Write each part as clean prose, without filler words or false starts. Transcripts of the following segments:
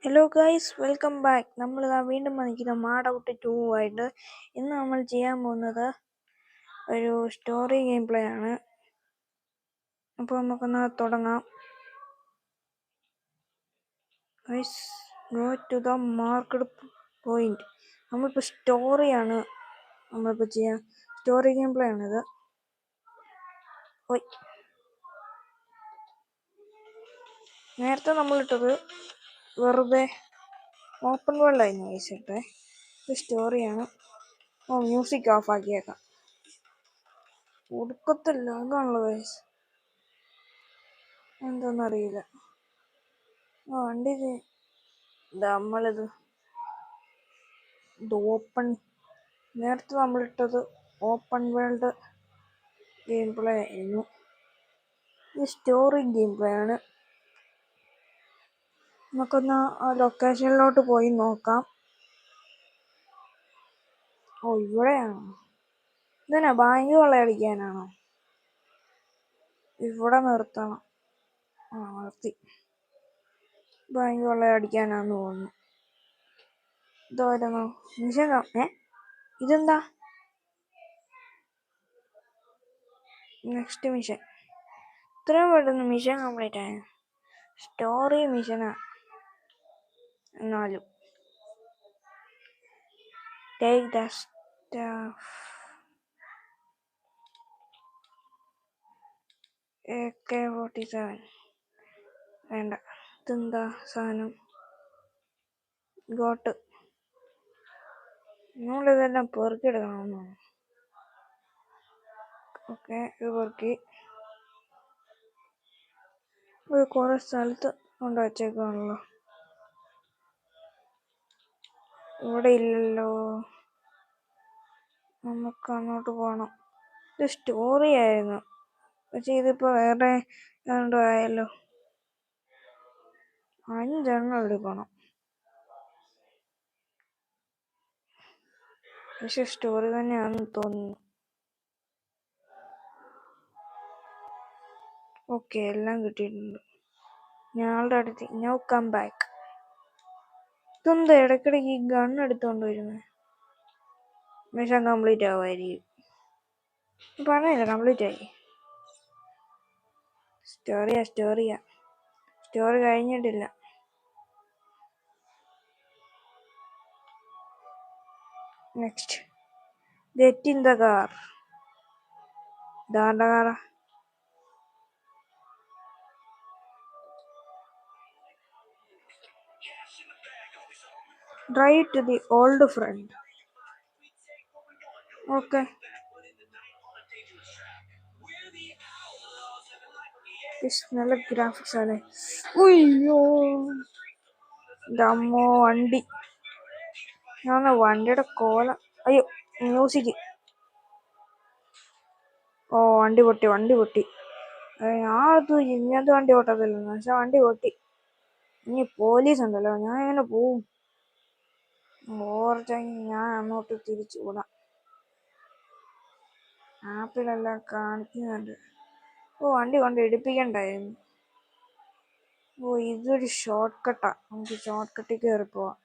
Hello guys, welcome back. നമ്മളിതാ വീണ്ടും വന്നിരിക്കുന്ന മാഡ് ഔട്ട് 2 ആയിട്ട്. ഇന്ന് നമ്മൾ ചെയ്യാൻ പോകുന്നത് ഒരു സ്റ്റോറി ഗെയിം പ്ലേ ആണ്. അപ്പോൾ നമുക്കൊന്ന് തുടങ്ങാം. Guys, go to the marked point. നമ്മളിപ്പോൾ സ്റ്റോറിയാണ് നമ്മളിപ്പോൾ ചെയ്യാൻ. സ്റ്റോറി ഗെയിം പ്ലേ ആണിത്. നേരത്തെ നമ്മളിട്ടത് വെറുതെ ഓപ്പൺ വേൾഡ് ആയിരുന്നു കഴിച്ചിട്ടെ. ഇത് സ്റ്റോറിയാണ്. Music of ആക്കിയേക്കാം. ഒടുക്കത്തില്ല അതാണല്ലോ വയസ്സ്, എന്താന്നറിയില്ല. വണ്ടി നമ്മളിത് ഓപ്പൺ, നേരത്തെ നമ്മളിട്ടത് ഓപ്പൺ വേൾഡ് ഗെയിം പ്ലേ ആയിരുന്നു. ഇത് സ്റ്റോറി ഗെയിം പ്ലേ ആണ്. നമുക്കൊന്ന് ആ ലൊക്കേഷനിലോട്ട് പോയി നോക്കാം. ഇവിടെയാണോ? ഇതന്നെ ബാങ്ക് കൊള്ളയടിക്കാനാണോ? ഇവിടെ നിർത്തണം. നിർത്തി. ബാങ്ക് കൊള്ളയടിക്കാനാന്ന് തോന്നുന്നു. ഇതായിരുന്നു മിഷൻ. ഇതെന്താ? Next mission. ഇത്രയും പെട്ടെന്ന് മിഷൻ കംപ്ലീറ്റ് ആയ? സ്റ്റോറി മിഷനാ എന്നാലും. Take the staff. AK-47 വേണ്ട. ഇതെന്താ സാധനം? ഗോട്ട്. നമ്മളിതെല്ലാം പെറുക്കിയെടുക്കണമെന്നോ? ഓക്കെ, ഇത് പെറുക്കി. ഇത് കുറെ സ്ഥലത്ത് കൊണ്ട് വച്ചേക്കാണല്ലോ. ഇവിടെ ഇല്ലല്ലോ. നമുക്ക് അങ്ങോട്ട് പോകണം. ഇത് സ്റ്റോറി ആയിരുന്നു, പക്ഷെ ഇതിപ്പോ വേറെ രണ്ടോ ആയല്ലോ. 5 എണ്ണം എടുക്കണം. പക്ഷെ സ്റ്റോറി തന്നെയാണെന്ന് തോന്നുന്നു. ഓക്കെ, എല്ലാം കിട്ടിയിട്ടുണ്ട്. ഞങ്ങളുടെ അടുത്ത് നോ കം ബാക്ക്. ഇതെന്താ ഇടയ്ക്കിടയ്ക്ക് ഈ ഗൺ എടുത്തോണ്ട് വരുന്നത്? മിഷൻ കംപ്ലീറ്റ് ആവുമായിരിക്കും. പറഞ്ഞില്ല, കംപ്ലീറ്റ് ആയി. സ്റ്റോറി കഴിഞ്ഞിട്ടില്ല. Next, get in the car. ദാണ്ട കാറാ. Drive to the old friend. Okay, നല്ല ഗ്രാഫിക്സ് ആണ്. ഉയ്യോ, അമ്മോ വണ്ടി. ഞാൻ വണ്ടിയുടെ കോലം. അയ്യോ, മ്യൂസിക്. വണ്ടി പൊട്ടി. ഞാനത് ഇങ്ങനത്തെ വണ്ടി ഓട്ടത്തില്ല, പക്ഷെ വണ്ടി പൊട്ടി. ഇനി പോലീസ് ഉണ്ടല്ലോ, ഞാൻ എങ്ങനെ പോവും? ഞാൻ അങ്ങോട്ട് തിരിച്ചു വിടാം. ആപ്പിലെല്ലാം കാണിക്കുന്നുണ്ട്. വണ്ടി കൊണ്ട് ഇടിപ്പിക്കണ്ടായിരുന്നു. ഇതൊരു ഷോർട്ട് കട്ടാ. നമുക്ക് ഷോർട്ട് കട്ടിൽ കയറി പോവാം.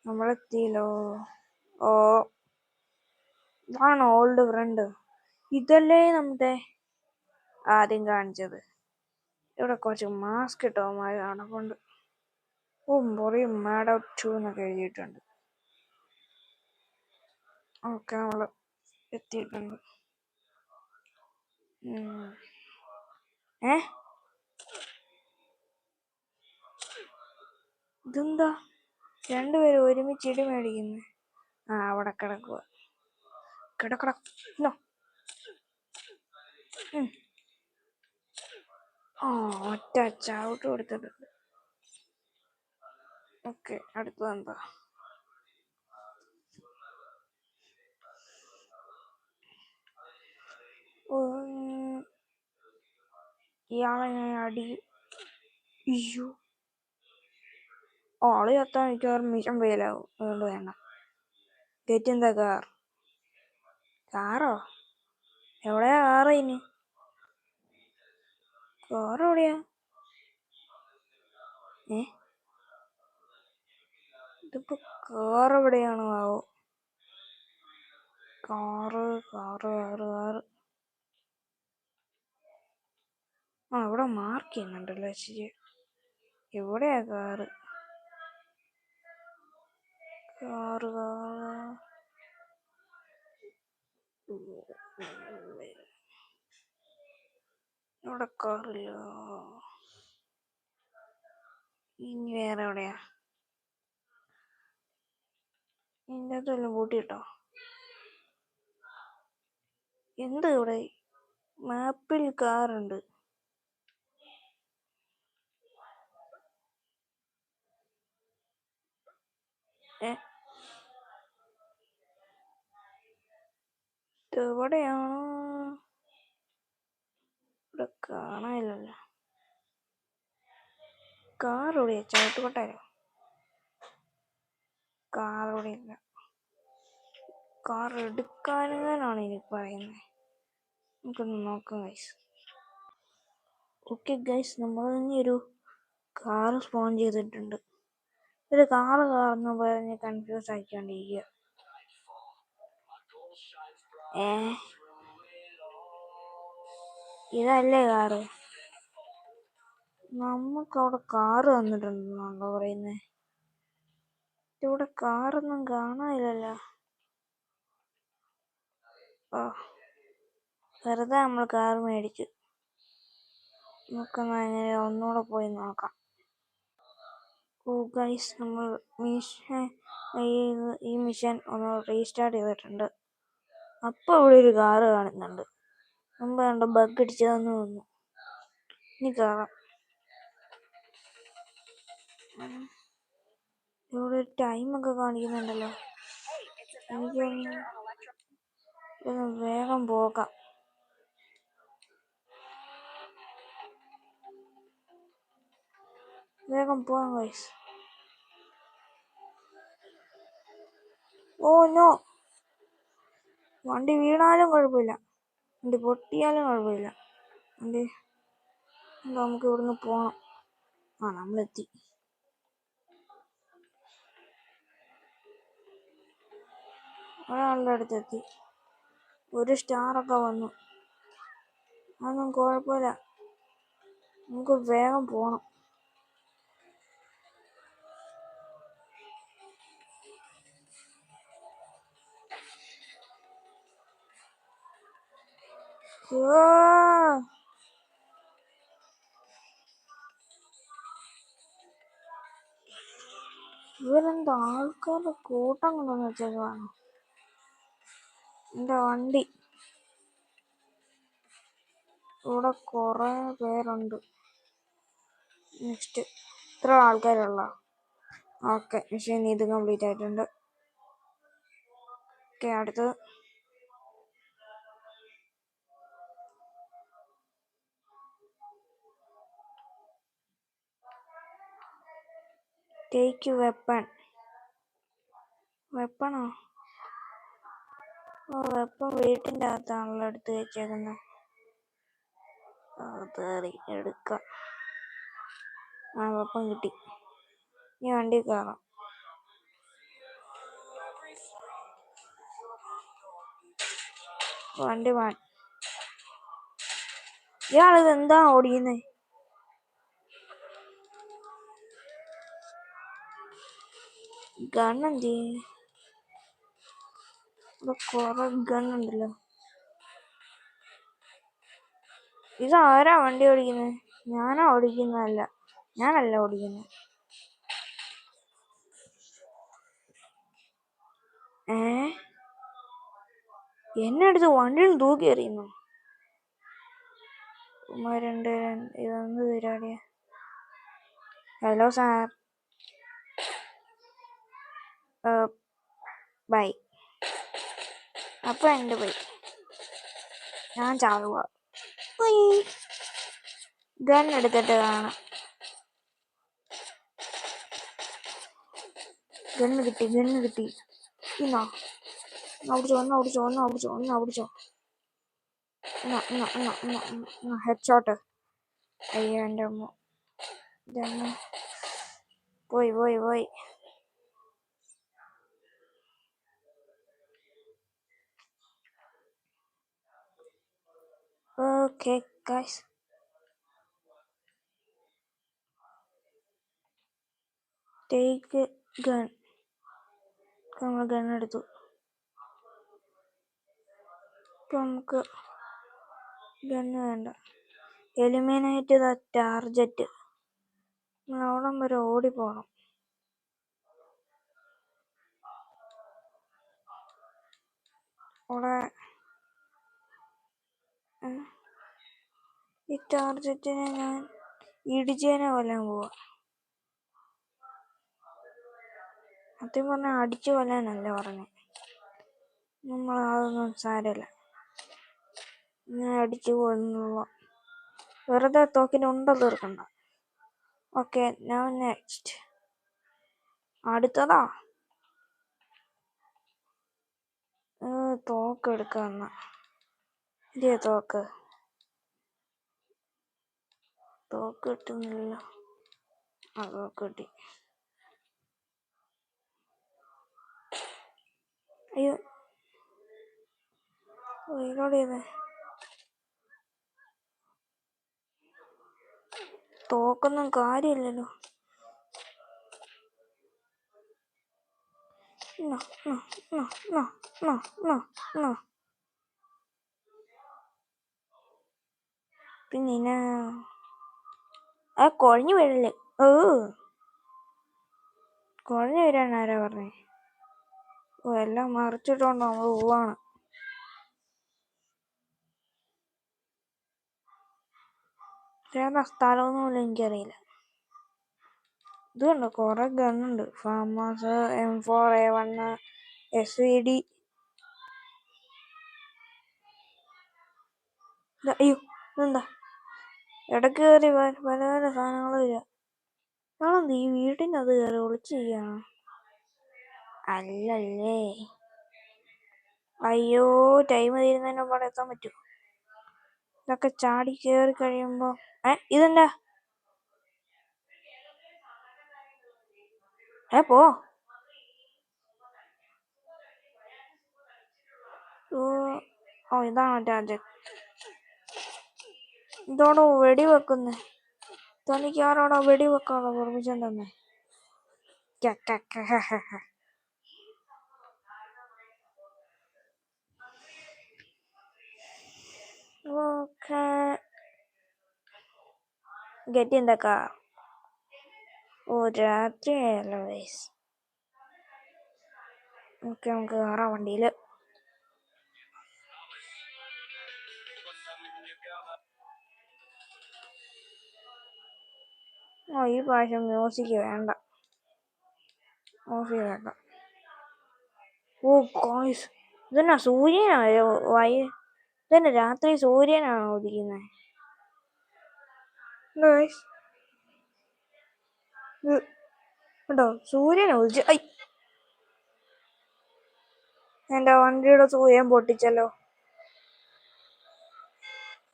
നമ്മളെത്തിയല്ലോ. ഇതാണ് ഓൾഡ് ഫ്രണ്ട്. ഇതല്ലേ നമ്മുടെ ആദ്യം കാണിച്ചത്. ഇവിടെ കുറച്ച് മാസ്ക് ഇട്ടവന്മാർ നടപ്പുണ്ട്. മുറി മാഡ് ഔട്ട് 2 എന്നൊക്കെ എഴുതിയിട്ടുണ്ട്. ഓക്കെ, നമ്മള് എത്തിയിട്ടുണ്ട്. ഇതെന്താ രണ്ടുപേരും ഒരുമിച്ച് ഇടി മേടിക്കുന്നു? അവിടെ കിടക്കുക. കിടക്കടോ. ഒറ്റ ചവിട്ട് കൊടുത്തിട്ടുണ്ട്. ഓക്കെ, അടുത്തതെന്താ? ഇയാളെ ഞാൻ അടി. ഇയ്യോ, ആള് ചത്താൻ മിക്കവാറും മിഷൻ ഫെയിലാവും. അതുകൊണ്ട് വേണ്ട. Get in the car. കാറോ? എവിടെയാ കാറ്? ഇനി കാർ എവിടെയാ? ഇതിപ്പോ കാർ എവിടെയാണോ ആവോ? കാറ് കാറ് കാറ് കാറ് ഇവിടെ മാർക്ക് ചെയ്യുന്നുണ്ടല്ലോ. ശരി, എവിടെയാ കാറ്? കാറ് കാറ് ഇവിടെ കാറില്ല. ഇനി വേറെ എവിടെയാ? ഇതിൻ്റെ അകത്തെല്ലാം കൂട്ടിയിട്ടോ? എന്ത് ഇവിടെ? മാപ്പിൽ കാറുണ്ട്. എവിടെയാണോ? ഇവിടെ കാണാനില്ലല്ലോ. കാർ എവിടെയാ? ചവിട്ടുകൊട്ടാരോ? കാർ ഇവിടെ ഇല്ല. കാർ എടുക്കാനാണ് എനിക്ക് പറയുന്നത്. നമുക്കൊന്ന് നോക്കാം ഗൈസ്. ഓക്കെ ഗൈസ്, നമ്മൾ ഇനി ഒരു കാർ സ്പോൺ ചെയ്തിട്ടുണ്ട്. ഒരു കാറ് കാർന്ന് പറഞ്ഞ് കൺഫ്യൂസ് ആയിക്കൊണ്ടിരിക്കുക. ഇതല്ലേ കാറ്? നമുക്കവിടെ കാറ് വന്നിട്ടുണ്ടെന്നാണല്ലോ പറയുന്നേ. ഇവിടെ കാറൊന്നും കാണാനില്ലല്ലോ. വെറുതെ നമ്മൾ കാർ മേടിച്ചു. നമുക്കൊന്ന് അങ്ങനെ ഒന്നുകൂടെ പോയി നോക്കാം. ഗൈസ്, നമ്മൾ ഈ മിഷൻ ഒന്ന് റീസ്റ്റാർട്ട് ചെയ്തിട്ടുണ്ട്. അപ്പോൾ ഇവിടെ ഒരു കാറ് കാണുന്നുണ്ട്. മുമ്പ് കണ്ട ബഗ് അടിച്ചതെന്ന് തോന്നുന്നു. ഇനി കയറാം. ഇവിടെ ഒരു ടൈമൊക്കെ കാണിക്കുന്നുണ്ടല്ലോ. എനിക്കൊന്ന് വേഗം പോകാം. വേഗം പോകാം ഗൈസ്. ഓ നോ, വണ്ടി വീണാലും കുഴപ്പമില്ല, വണ്ടി പൊട്ടിയാലും കുഴപ്പമില്ല. വണ്ടി നമുക്ക് ഇവിടുന്ന് പോകണം. നമ്മളെത്തി. ഒരാളുടെ അടുത്തെത്തി. ഒരു സ്റ്റാറൊക്കെ വന്നു. അതൊന്നും കുഴപ്പമില്ല, നമുക്ക് വേഗം പോകണം. ഇവരെന്താ ആൾക്കാരുടെ കൂട്ടം കൊണ്ടുവന്ന് വെച്ചേക്കാണ്. എൻ്റെ വണ്ടി ഇവിടെ കുറെ പേരുണ്ട്. നെക്സ്റ്റ് ഇത്ര ആൾക്കാരുള്ള. ഓക്കെ, മെഷീൻ ഇത് കംപ്ലീറ്റ് ആയിട്ടുണ്ട്. ഓക്കെ, അടുത്തത് ടേക്ക് വെപ്പൺ. വെപ്പണോ? വെപ്പൺ വീട്ടിൻ്റെ അകത്താണല്ലോ എടുത്ത് വെച്ചേക്കുന്നത്. അത് എടുക്കാം. വെപ്പൺ കിട്ടി. ഇനി വണ്ടി കയറാം. വണ്ടി മാൻ, ഇയാളിത് എന്താ ഓടിക്കുന്നേ? ഗണ്ണെന്തി? ഇവിടെ കുറെ ഗണ്ണുണ്ടല്ലോ. ഇതാരാ വണ്ടി ഓടിക്കുന്നത്? ഞാനോ ഓടിക്കുന്നതല്ല, ഞാനല്ല ഓടിക്കുന്നത്. എന്നെ അടുത്ത് വണ്ടിയിൽ തൂക്കി എറിയുന്നു. ഇതൊന്ന് പരിപാടിയാ. Hello sir, bye. അപ്പൊ എൻ്റെ ബൈ, ഞാൻ ചാവുക. ഗൺ എടുത്തിട്ട് കാണാം. ഗണ്ണ് കിട്ടി. ഇന്നാ ഓടിച്ചോ. Head shot. അയ്യോ എൻ്റെ അമ്മ. പോയി. Okay, guys. Take gun. നമ്മൾ ഗൺ എടുത്തു. ഇപ്പൊ നമുക്ക് ഗണ്ണ് വേണ്ട. Eliminate the target. അവിടം വരെ ഓടിപ്പോണം. അവിടെ ഈ ടാർജറ്റിനെ ഞാൻ ഇടിച്ചേനെ കൊല്ലാൻ പോവാ. സത്യം പറഞ്ഞാൽ അടിച്ചു കൊല്ലാനല്ല പറഞ്ഞേ. നമ്മൾ അതൊന്നും സാരമില്ല, ഞാൻ അടിച്ചു കൊല്ലുള്ള. വെറുതെ തോക്കിന് ഉണ്ട തീർക്കണ്ട. Okay, now next. അടുത്തതാ തോക്ക് എടുക്കാന്ന. ഇതേ തോക്ക് കിട്ടുന്നില്ല. തോക്ക് കിട്ടി. അയ്യോ, റീലോഡ് ചെയ്തേ. തോക്കൊന്നും കാര്യമില്ലല്ലോ. പിന്നെ കുഴഞ്ഞു വീഴല്ലേ. കുഴഞ്ഞു വീഴാൻ ആരാ പറഞ്ഞേ? എല്ലാം മറിച്ചിട്ടോണ്ട് നമ്മൾ പോവാണ്. ഏതാ സ്ഥലമൊന്നുമില്ല, എനിക്കറിയില്ല. ഇത് കണ്ടോ, കുറെ ഗണ്ണുണ്ട്. Famous, M4A1, SVD. അയ്യോ, ഇതെന്താ ഇടക്ക് കയറി പല പല സാധനങ്ങൾ വരിക. ആണെന്ത് ഈ വീട്ടിൻ്റെ അത് കയറി ഒളിച്ച് ചെയ്യാണ്? അല്ലല്ലേ. അയ്യോ, ടൈം തീരുന്നതിന് മുമ്പ് എത്താൻ പറ്റുമോ? ഇതൊക്കെ ചാടി കയറി കഴിയുമ്പോ ഇതെന്താ? പോ. ഇതാണ് ടാർജറ്റ്. ഇതോടോ വെടിവെക്കുന്നേ. തനിക്ക് ആരോടാ വെടിവെക്കാനുള്ള പെർമിഷൻ തന്നെ? Get in the car. രാത്രിയായല്ലോ ഗൈസ്. ഓക്കെ, നമുക്ക് കയറാം വണ്ടിയില്. ഈ പ്രാവശ്യം മ്യൂസിക് വേണ്ട, ഓഫ് ചെയ്തേക്കാം. ഗോയ്സ്, ഇതെന്നാ സൂര്യനായോ? ഇതെന്നെ രാത്രി സൂര്യനാണോ ഉദിക്കുന്നത്? കേട്ടോ, സൂര്യൻ ഉദിച്ചു. എന്റെ വണ്ടിയുടെ സൂര്യൻ പൊട്ടിച്ചല്ലോ.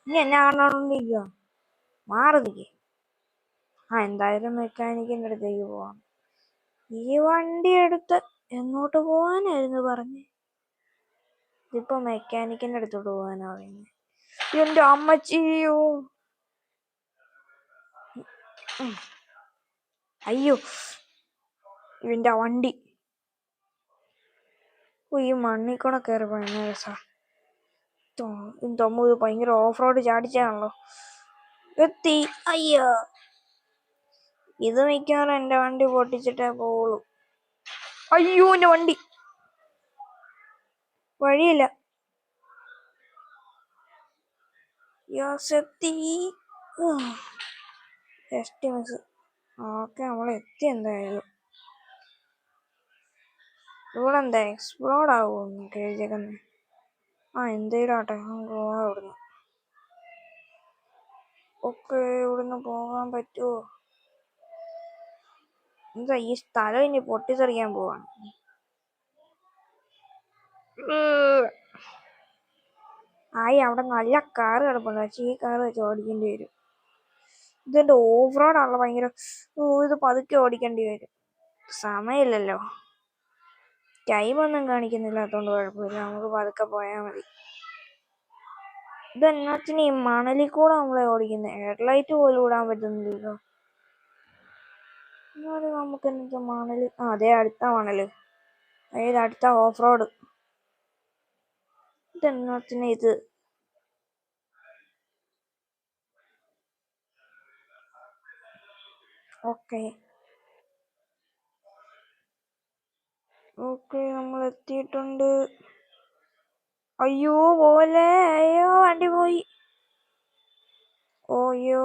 ഇനി എന്നെ കാണാണ്ടിരിക്കുക, മാറുന്നില്ലേ? എന്തായാലും മെക്കാനിക്കിന്റെ അടുത്തേക്ക് പോവാം. ഈ വണ്ടി എടുത്ത് എങ്ങോട്ട് പോവാനായിരുന്നു പറഞ്ഞേ? ഇതിപ്പോ മെക്കാനിക്കിന്റെ അടുത്തോട്ട് പോവാനാ പറയുന്നത്. എന്റെ അമ്മച്ചിയോ, അയ്യോ, ഇവന്റെ വണ്ടി ഈ മണ്ണിൽ കൂടെ കയറി പോയെന്ന രസാ. തൊമ്മ ഭയങ്കര ഓഫ് റോഡ് ചാടിച്ചാണല്ലോ എത്തി. അയ്യോ, ഇത് മിക്കവാറും എന്റെ വണ്ടി പൊട്ടിച്ചിട്ടേ പോവുള്ളൂ. അയ്യോ, എന്റെ വണ്ടി വഴിയില്ല. എത്തി. Just miss. ഓക്കെ, നമ്മൾ എത്തി. എന്തായാലും ഇവിടെ എന്താ എക്സ്പ്ലോഡ് ആവുമെന്ന് കേൾക്കുന്നത്. എന്തേലും ആട്ടെ, പോവാം ഇവിടുന്ന്. ഓക്കെ, ഇവിടുന്ന് പോകാൻ പറ്റുമോ? എന്താ ഈ സ്ഥലം ഇനി പൊട്ടിത്തെറിക്കാൻ പോവാണ്. അവിടെ നല്ല കാറ് കിടപ്പുണ്ട്, പക്ഷേ ഈ കാറ് വെച്ച് ഓടിക്കേണ്ടി വരും. ഇതിന്റെ ഓഫ് റോഡാണല്ലോ ഭയങ്കര. ഇത് പതുക്കെ ഓടിക്കേണ്ടി വരും. സമയമില്ലല്ലോ, ടൈമൊന്നും കാണിക്കുന്നില്ലാത്തോണ്ട് കുഴപ്പമില്ല, നമുക്ക് പതുക്കെ പോയാൽ മതി. ഇതെന്നാത്തിന് ഈ മണലിൽ കൂടെ നമ്മളെ ഓടിക്കുന്നത്? ഹെഡ്ലൈറ്റ് പോലും ഇടാൻ പറ്റുന്നില്ലല്ലോ. എന്നാലും നമുക്ക് എന്നിട്ട് മണല്, അതേ അടുത്ത മണല്, അതായത് അടുത്ത ഓഫ് റോഡ്. ഇതെന്നാത്തിന് ഇത്? ഓക്കെ ഓക്കെ, നമ്മൾ എത്തിയിട്ടുണ്ട്. അയ്യോ പോലെ, അയ്യോ വണ്ടി പോയി. ഓയ്യോ,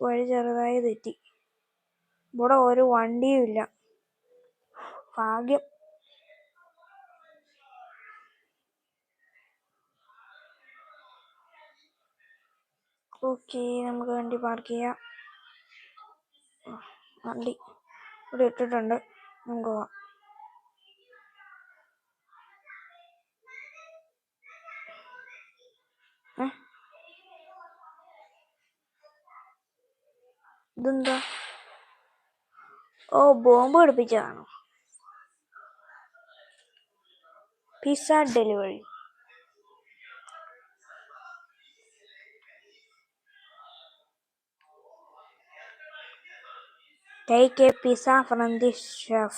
വഴി ചെറുതായി തെറ്റി. ഇവിടെ ഒരു വണ്ടിയും ഇല്ല, ഭാഗ്യം. ഓക്കെ, നമുക്ക് വണ്ടി പാർക്ക് ചെയ്യാം. വണ്ടി ഇവിടെ ഇട്ടിട്ടുണ്ട്, നമുക്ക് പോവാം. ഇതെന്താ? ഓ, ബോംബ് പഠിപ്പിച്ചതാണോ? Pizza delivery. Take a pizza from the chef.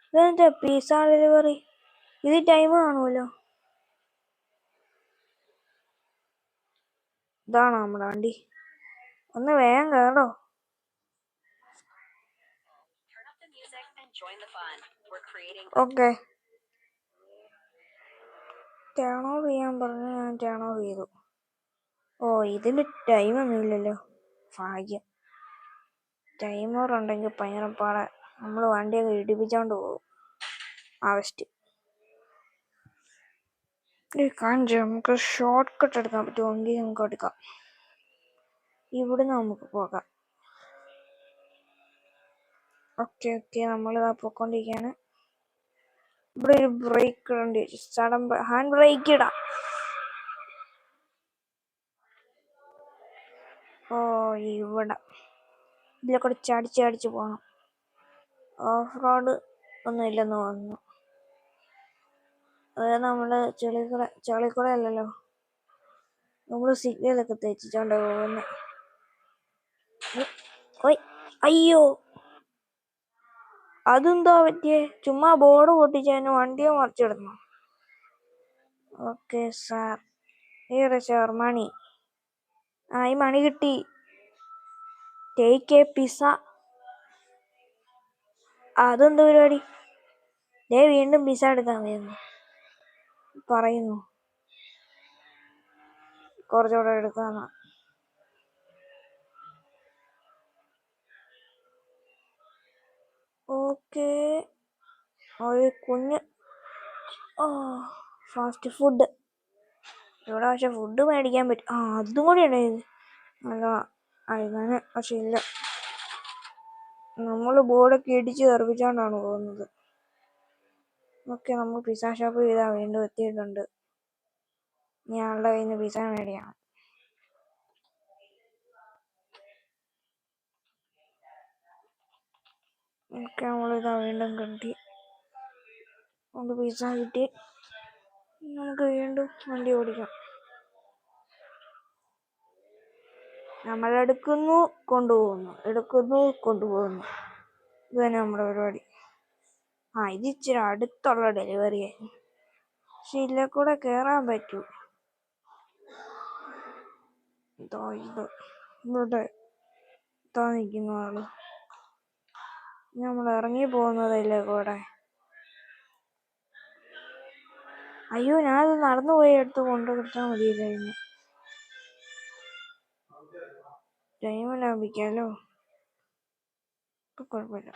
ഇതെന്താ പിസ്സ ഡെലിവറി? ഇത് ടൈം കാണുമല്ലോ. ഇതാണോ നമ്മുടെ വണ്ടി? ഒന്ന് വേഗം കേറോ. ഓക്കെ, ടേൺ ഓഫ് ചെയ്യാൻ പറഞ്ഞു, ഞാൻ ടേൺ ഓഫ് ചെയ്തു. ഓ, ഇതിന് ടൈമൊന്നുമില്ലല്ലോ, ഭാഗ്യം. ടൈമർ ഉണ്ടെങ്കിൽ ഭയങ്കര പാടെ, നമ്മൾ വണ്ടിയൊക്കെ ഇടിപ്പിച്ചോണ്ട് പോകും. ആവശ്യം കാണിച്ചു, നമുക്ക് ഷോർട്ട് കട്ട് എടുക്കാൻ പറ്റുമെങ്കിൽ നമുക്ക് എടുക്കാം. ഇവിടുന്ന് നമുക്ക് പോകാം. ഓക്കെ ഓക്കെ, നമ്മളിതാ പോയിക്കൊണ്ടിരിക്കുകയാണ്. ഇവിടെ ഒരു ബ്രേക്ക് ഇടേണ്ടി വരും, സഡൻ ഹാൻഡ് ബ്രേക്ക് ഇടാം. ഓ, ഇവിടെ ഇതിലൊക്കെ ചടിച്ച് പോകണം. ഓഫ് റോഡ് ഒന്നും ഇല്ലെന്ന് തോന്നുന്നു. അതായത് നമ്മള് ചെളിക്കൂടെ അല്ലല്ലോ, നമ്മള് സിഗ്നലൊക്കെ തെറ്റിച്ചോണ്ട് പോകുന്നത്. അയ്യോ, അതെന്താ പറ്റിയേ? ചുമ്മാ ബോർഡ് പൊട്ടിച്ചതിന് വണ്ടിയെ മറിച്ചിടുന്നു. ഓക്കെ സാർ, സാർ മണി. ഈ മണി കിട്ടി. Take A pizza. അതെന്താ പരിപാടി? വീണ്ടും പിസ്സ എടുക്കാൻ പറയുന്നു. കുറച്ചുകൂടെ എടുക്കാന്ന്. ഓക്കെ, ഒരു കുഞ്ഞ് ഫാസ്റ്റ് ഫുഡ്. ഇവിടെ പക്ഷെ ഫുഡ് മേടിക്കാൻ പറ്റും. അതും കൂടി ഉണ്ടായിരുന്നു. അല്ല അങ്ങനെ, പക്ഷെ ഇല്ല. നമ്മൾ ബോർഡൊക്കെ ഇടിച്ച് തെറിപ്പിച്ചോണ്ടാണ് പോകുന്നത്. ഓക്കെ, നമ്മൾ പിസ്സ ഷോപ്പ് ചെയ്താ വീണ്ടും എത്തിയിട്ടുണ്ട്. ഞാളുടെ കയ്യിൽ നിന്ന് പിസ്സ മേടിക്കണം. ഓക്കെ, നമ്മളിതാ വീണ്ടും കിട്ടി. നമുക്ക് പിസ്സ കിട്ടി. നമുക്ക് വീണ്ടും വണ്ടി ഓടിക്കാം. നമ്മളെടുക്കുന്നു, കൊണ്ടുപോകുന്നു, എടുക്കുന്നു, കൊണ്ടുപോകുന്നു. ഇത് തന്നെ നമ്മുടെ പരിപാടി. ഇത് ഇച്ചിരി അടുത്തുള്ള ഡെലിവറി ആയിരുന്നു, പക്ഷെ ഇതിലെ കൂടെ കേറാൻ പറ്റൂ. ഇവിടെ നിൽക്കുന്ന ആള്, നമ്മൾ ഇറങ്ങി പോകുന്നതല്ലേ കൂടെ. അയ്യോ, ഞാനത് നടന്നു പോയി എടുത്ത് കൊണ്ടുകൊടുത്താൽ മതിയില്ലായിരുന്നു. ടൈം ലാഭിക്കാലോ, കുഴപ്പമില്ല.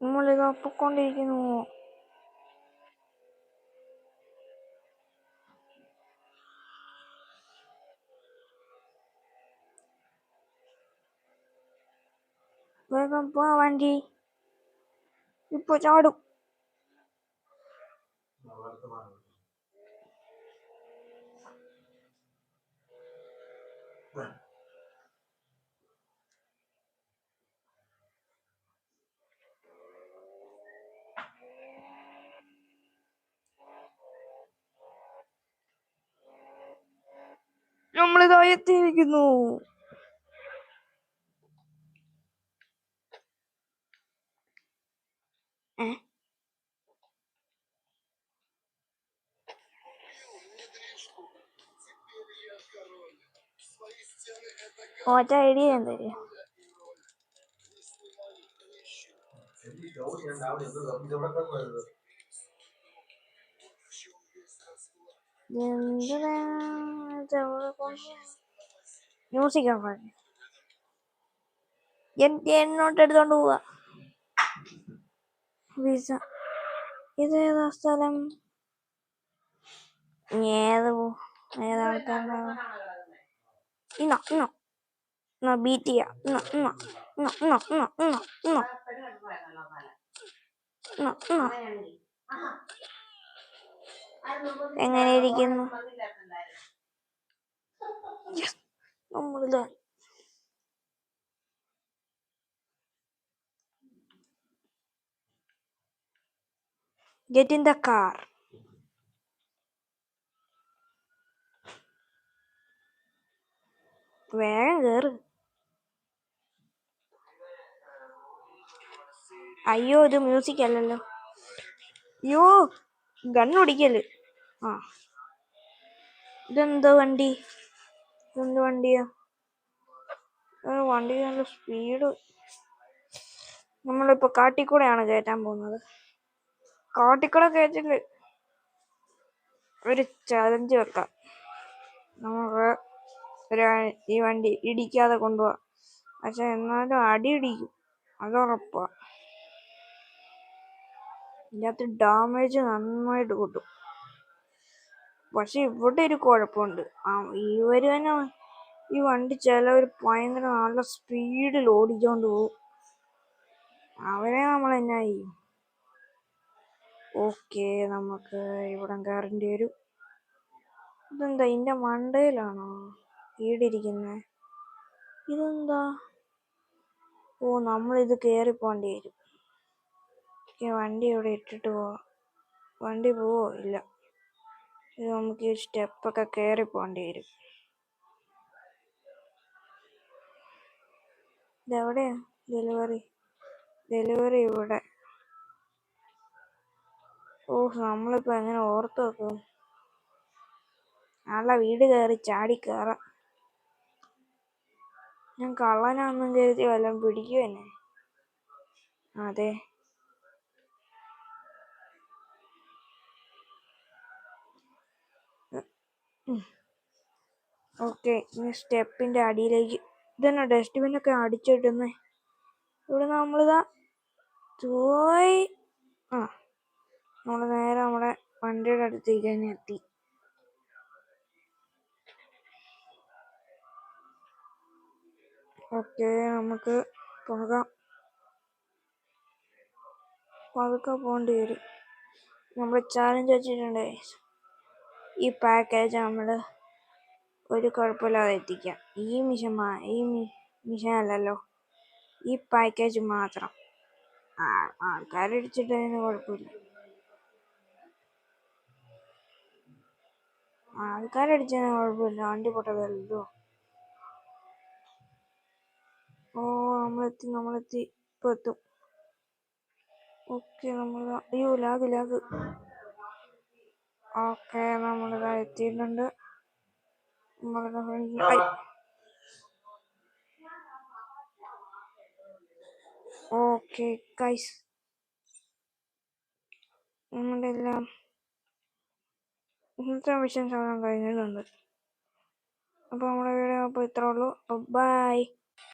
നമ്മളിത് പൊക്കൊണ്ടിരിക്കുന്നു. വേഗം പോ വണ്ടി, ഇപ്പൊ ചാടും. നമ്മളിതാ എത്തിയിരിക്കുന്നു. ഒറ്റ ഐഡിയ എന്തേ മ്യൂസിക് എന്നോട്ട് എടുത്തോണ്ട് പോവാ. വിസ ഇതേതാ സ്ഥലം? ഏതാൾക്കാരുണ്ടാവും? ബീറ്റ് ചെയ്യാം. എങ്ങനെ ഇരിക്കുന്നു? നമ്മളിതാ get in the car. വേഗം കേറ്. അയ്യോ, ഇത് മ്യൂസിക് അല്ലല്ലോ. അയ്യോ, ഗണ്ണൊടിക്കല്. ആ, ഇതെന്തോ വണ്ടി? ഇതെന്ത് വണ്ടിയാ? വണ്ടി നല്ല സ്പീഡ്. നമ്മളിപ്പോ കാട്ടിക്കൂടെയാണ് കയറ്റാൻ പോകുന്നത്. കാട്ടിക്കൂടെ കയറ്റില്ല. ഒരു ചലഞ്ച് വെക്കാം. നമുക്ക് ഈ വണ്ടി ഇടിക്കാതെ കൊണ്ടുപോവാം. പക്ഷെ എന്നാലും അടി ഇടിക്കും, അതുറപ്പാ. ഇതിനകത്ത് ഡാമേജ് നന്നായിട്ട് കിട്ടും. പക്ഷെ ഇവിടെ ഒരു കുഴപ്പമുണ്ട്. ഇവര് തന്നെ ഈ വണ്ടി ചിലവർ ഭയങ്കര നല്ല സ്പീഡിൽ ഓടിച്ചോണ്ട് പോകും. അവരെ നമ്മൾ എന്നാ ചെയ്യും? ഓക്കെ, നമുക്ക് ഇവിടെ കയറേണ്ടി വരും. ഇതെന്താ ഇതിന്റെ മണ്ടയിലാണോ വീടിരിക്കുന്നത്? ഇതെന്താ? ഓ, നമ്മളിത് കയറി പോണ്ടി വരും. വണ്ടി ഇവിടെ ഇട്ടിട്ട് പോവാം. വണ്ടി പോവോ? ഇല്ല. ഇത് നമുക്ക് ഈ സ്റ്റെപ്പൊക്കെ കയറി പോണ്ടി വരും. ഇതെവിടെയാ ഡെലിവറി? ഡെലിവറി ഇവിടെ. നമ്മളിപ്പോ എങ്ങനെ ഓർത്ത് വെക്കും? ആളുടെ വീട് കയറി ചാടി കയറാം. ഞാൻ കള്ളനാന്നും കരുതി വല്ലതും പിടിക്കുവെന്നെ. അതെ. ഓക്കെ, ഇനി സ്റ്റെപ്പിന്റെ അടിയിലേക്ക്. ഇതന്നെ ഡസ്റ്റ്ബിനൊക്കെ അടിച്ചിട്ടുന്നേ. ഇവിടെ നമ്മളിതാ പോയി. നമ്മള് നേരെ നമ്മുടെ വണ്ടിയുടെ അടുത്തേക്ക് തന്നെ എത്തി. ഓക്കെ, നമുക്ക് പോകാം. പതുക്കെ പോകേണ്ടി വരും. നമ്മൾ ചാലഞ്ച് വെച്ചിട്ടുണ്ടേ, ഈ പാക്കേജ് നമ്മൾ ഒരു കുഴപ്പമില്ലാതെ എത്തിക്കാം. ഈ മിഷൻ അല്ലല്ലോ, ഈ പാക്കേജ് മാത്രം. ആൾക്കാരടിച്ചിട്ട് അതിന് കുഴപ്പമില്ല. ആൾക്കാരടിച്ചതിന് കുഴപ്പമില്ല, വണ്ടി പൊട്ടതല്ലോ. നമ്മളെത്തി. ഇപ്പൊ എത്തും. ഓക്കെ, അയ്യോ, ലാഗ്. ഓക്കെ, നമ്മളിതാ എത്തിയിട്ടുണ്ട്. ഓക്കെ ഗൈസ്, നമ്മുടെ എല്ലാം ഇന്നത്തെ മിഷൻ സാധനം കഴിഞ്ഞിട്ടുണ്ട്. അപ്പോൾ നമ്മുടെ വീഡിയോ അപ്പോൾ ഇത്രേ ഉള്ളൂ. ബൈ.